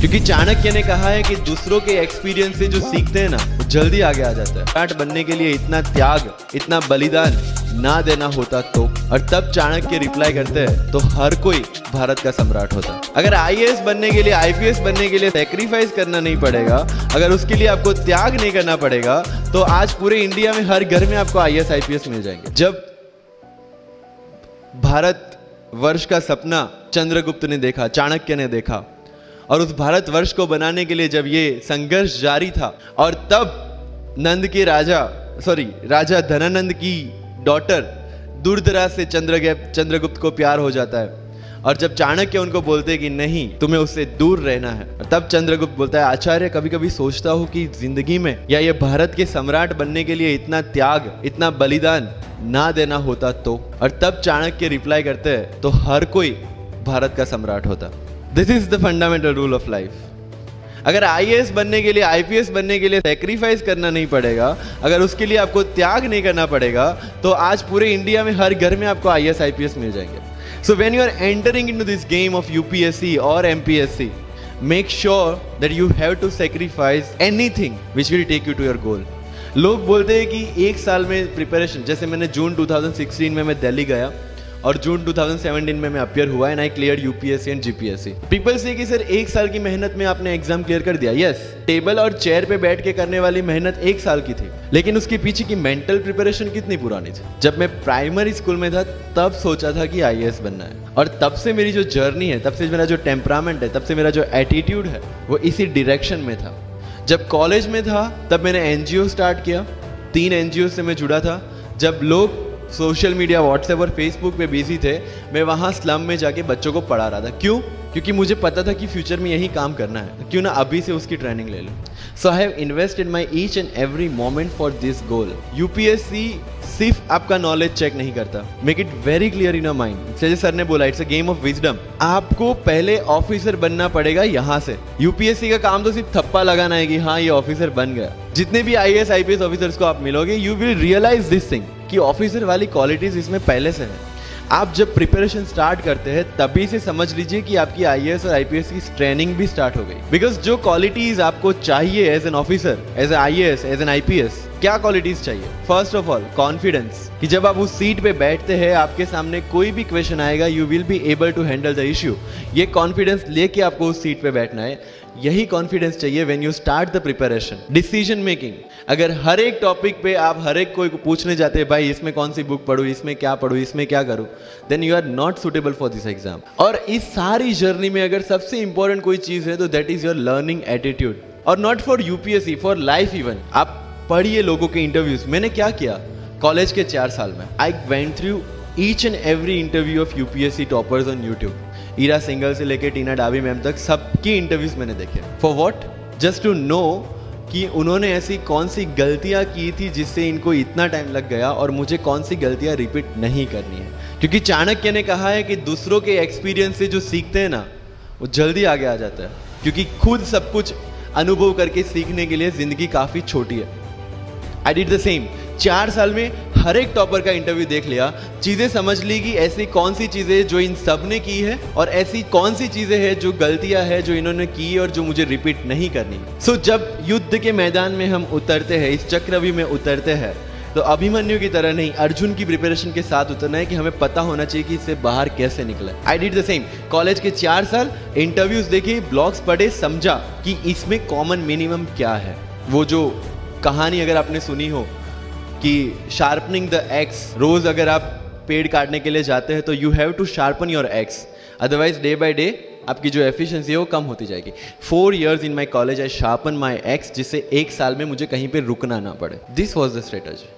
क्योंकि चाणक्य ने कहा है कि दूसरों के एक्सपीरियंस से जो सीखते हैं ना वो जल्दी आगे आ जाता है। सम्राट बनने के लिए इतना त्याग, इतना बलिदान ना देना होता तो। और तब चाणक्य रिप्लाई करते हैं तो हर कोई भारत का सम्राट होता। अगर आईएएस बनने के लिए, आईपीएस बनने के लिए सैक्रिफाइस करना नहीं पड़ेगा, अगर उसके लिए आपको त्याग नहीं करना पड़ेगा, तो आज पूरे इंडिया में हर घर में आपको आईएएस आईपीएस मिल जाएंगे। जब भारत वर्ष का सपना चंद्रगुप्त ने देखा, चाणक्य ने देखा, और उस भारत वर्ष को बनाने के लिए जब ये संघर्ष जारी था, और तब नंद के राजा धनानंद की डॉटर दूरदराज से चंद्रगुप्त को प्यार हो जाता है, और जब चाणक्य उनको बोलते हैं कि नहीं, तुम्हें उससे दूर रहना है, तब चंद्रगुप्त बोलता है, आचार्य कभी कभी सोचता हूं कि जिंदगी में या ये भारत के सम्राट बनने के लिए इतना त्याग, इतना बलिदान ना देना होता तो। और तब चाणक्य रिप्लाई करते हैं तो हर कोई भारत का सम्राट होता। This is the fundamental rule of life. अगर आईएएस बनने के लिए, आईपीएस बनने के लिए सैक्रिफाइस करना नहीं पड़ेगा, अगर उसके लिए आपको त्याग नहीं करना पड़ेगा, तो आज पूरे इंडिया में हर घर में आपको आईएएस आईपीएस मिल जाएंगे। So when you are entering into this game of UPSC or MPSC, make sure that you have to sacrifice anything which will take you to your goal. लोग बोलते हैं कि एक साल में प्रिपरेशन, जैसे मैंने जून 2016 में मैं दिल्ली गया और जून 2017 में मैं अपियर हुआ and I clear UPSC and GPSC. People से कि सर एक साल की मेहनत में आपने एग्जाम क्लियर कर दिया। यस, टेबल और चेयर पे बैठ के करने वाली मेहनत एक साल की थी, लेकिन उसके पीछे की मेंटल प्रिपरेशन कितनी पुरानी थी। जब मैं प्राइमरी स्कूल में था तब सोचा था कि आईएएस बनना है, और तब से मेरी जो जर्नी है, तब से मेरा जो टेम्परामेंट है, तब से मेरा जो एटीट्यूड है, वो इसी डायरेक्शन में था। जब कॉलेज में था तब मैंने एनजीओ स्टार्ट किया, 3 एनजीओ से मैं जुड़ा था। जब लोग सोशल मीडिया, व्हाट्सएप और फेसबुक पे बिजी थे, मैं वहाँ स्लम में जाके बच्चों को पढ़ा रहा था। क्यों? क्योंकि मुझे पता था कि फ्यूचर में यही काम करना है, क्यों ना अभी से उसकी ट्रेनिंग ले लूं। So I have invested my each and every moment for this goal. UPSC सिर्फ आपका नॉलेज चेक नहीं करता, make it very clear in your mind. जैसे सर ने बोला, it's a game of wisdom. आपको पहले ऑफिसर बनना पड़ेगा यहाँ से। यूपीएससी का काम तो सिर्फ थप्पा लगाना है कि हाँ ये ऑफिसर बन गया। जितने भी आईएएस आईपीएस ऑफिसर्स को आप मिलोगे, you will realise this thing कि ऑफिसर वाली क्वालिटीज इसमें पहले से है। आप जब प्रिपरेशन स्टार्ट करते हैं तभी से समझ लीजिए कि आपकी आईएएस और आईपीएस की ट्रेनिंग भी स्टार्ट हो गई। बिकॉज जो क्वालिटीज आपको चाहिए as an officer, as an IAS, as an IPS, क्या क्वालिटीज चाहिए? फर्स्ट ऑफ ऑल कॉन्फिडेंस, कि जब आप उस सीट पे बैठते हैं, आपके सामने कोई भी क्वेश्चन आएगा, you will be able to handle the issue. ये कॉन्फिडेंस लेके आपको उस सीट पे बैठना है। यही कॉन्फिडेंस चाहिए when you start the preparation. Decision making, अगर हर एक टॉपिक पे आप हर एक कोई को पूछने जाते हैं, भाई इसमें कौन सी बुक पढूं, इसमें क्या पढूं, इसमें क्या करूं, then you are not suitable for this exam. और इस सारी जर्नी में अगर सबसे इंपॉर्टेंट कोई चीज है तो that is your learning attitude. और not for UPSC, for life even. आप पढ़िए लोगों के इंटरव्यूज। मैंने क्या किया कॉलेज के 4 साल में? I went through each and every interview of UPSC toppers on YouTube. Ira Singhal से लेके टीना डाबी मैम तक सबकी इंटरव्यूज मैंने देखे। For what? Just to know कि उन्होंने ऐसी कौन सी गलतियां की थी जिससे इनको इतना टाइम लग गया, और मुझे कौन सी गलतियां रिपीट नहीं करनी है। क्योंकि चाणक्य ने कहा है कि दूसरों के एक्सपीरियंस से जो सीखते हैं ना वो जल्दी आगे आ जाता है, क्योंकि खुद सब कुछ अनुभव करके सीखने के लिए जिंदगी काफी छोटी है। I did the same. 4 साल में हर एक टॉपर का इंटरव्यू देख लिया, चीजें समझ ली कि ऐसी कौन सी चीजें जो इन सब ने की है, और ऐसी कौन सी चीजें हैं जो गलतियां हैं जो इन्होंने की और जो मुझे रिपीट नहीं करनी। सो जब युद्ध के मैदान में हम उतरते हैं, इस चक्रव्यूह में उतरते हैं, तो अभिमन्यु की तरह नहीं, अर्जुन की प्रिपरेशन के साथ उतरना है कि हमें पता होना चाहिए कि इससे बाहर कैसे निकले। I did the same. College के 4 साल इंटरव्यूज देखे, ब्लॉग्स पढ़े, समझा कि इसमें कॉमन मिनिमम क्या है। वो जो कहानी अगर आपने सुनी हो कि शार्पनिंग द एक्स, रोज अगर आप पेड़ काटने के लिए जाते हैं तो you have to sharpen your axe, otherwise day by day आपकी जो एफिशिएंसी है वो कम होती जाएगी। 4 years in my college I sharpen my x, जिससे 1 साल में मुझे कहीं पे रुकना ना पड़े। This was the strategy.